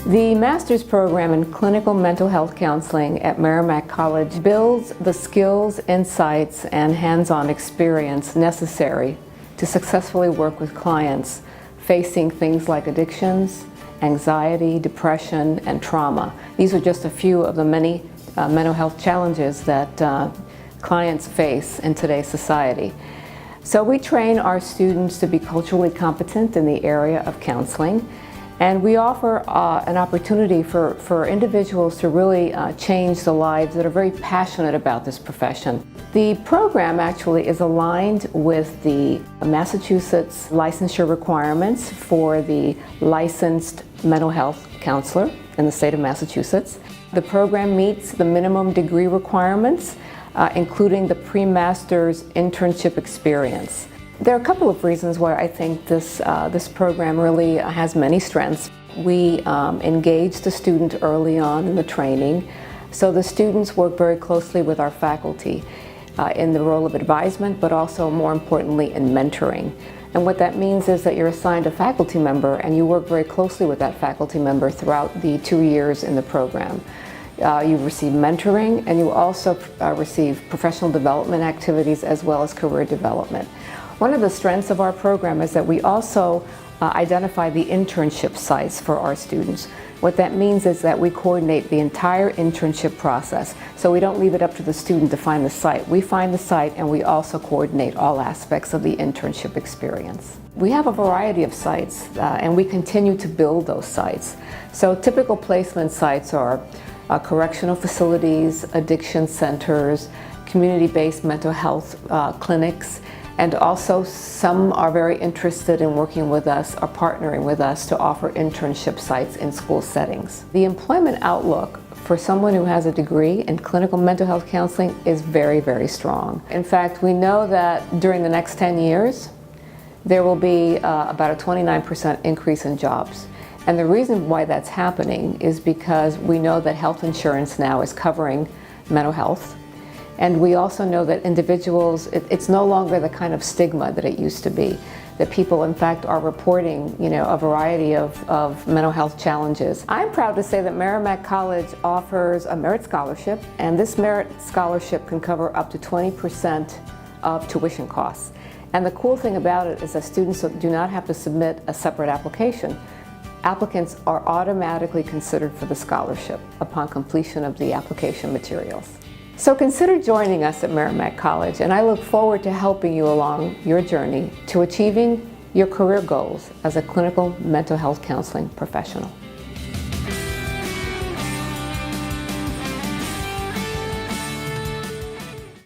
The master's program in clinical mental health counseling at Merrimack College builds the skills, insights, and hands-on experience necessary to successfully work with clients facing things like addictions, anxiety, depression, and trauma. These are just a few of the many mental health challenges that clients face in today's society. So we train our students to be culturally competent in the area of counseling, and we offer an opportunity for individuals to really change the lives that are very passionate about this profession. The program actually is aligned with the Massachusetts licensure requirements for the licensed mental health counselor in the state of Massachusetts. The program meets the minimum degree requirements, including the pre-master's internship experience. There are a couple of reasons why I think this program really has many strengths. We engage the student early on in the training, so the students work very closely with our faculty in the role of advisement, but also more importantly in mentoring. And what that means is that you're assigned a faculty member and you work very closely with that faculty member throughout the 2 years in the program. You receive mentoring, and you also receive professional development activities as well as career development. One of the strengths of our program is that we also identify the internship sites for our students. What that means is that we coordinate the entire internship process. So we don't leave it up to the student to find the site. We find the site and we also coordinate all aspects of the internship experience. We have a variety of sites and we continue to build those sites. So typical placement sites are correctional facilities, addiction centers, community-based mental health clinics, and also some are very interested in working with us or partnering with us to offer internship sites in school settings. The employment outlook for someone who has a degree in clinical mental health counseling is very, very strong. In fact, we know that during the next 10 years, there will be about a 29% increase in jobs. And the reason why that's happening is because we know that health insurance now is covering mental health. And we also know that individuals, it's no longer the kind of stigma that it used to be, that people in fact are reporting, a variety of mental health challenges. I'm proud to say that Merrimack College offers a merit scholarship, and this merit scholarship can cover up to 20% of tuition costs. And the cool thing about it is that students do not have to submit a separate application. Applicants are automatically considered for the scholarship upon completion of the application materials. So consider joining us at Merrimack College, and I look forward to helping you along your journey to achieving your career goals as a clinical mental health counseling professional.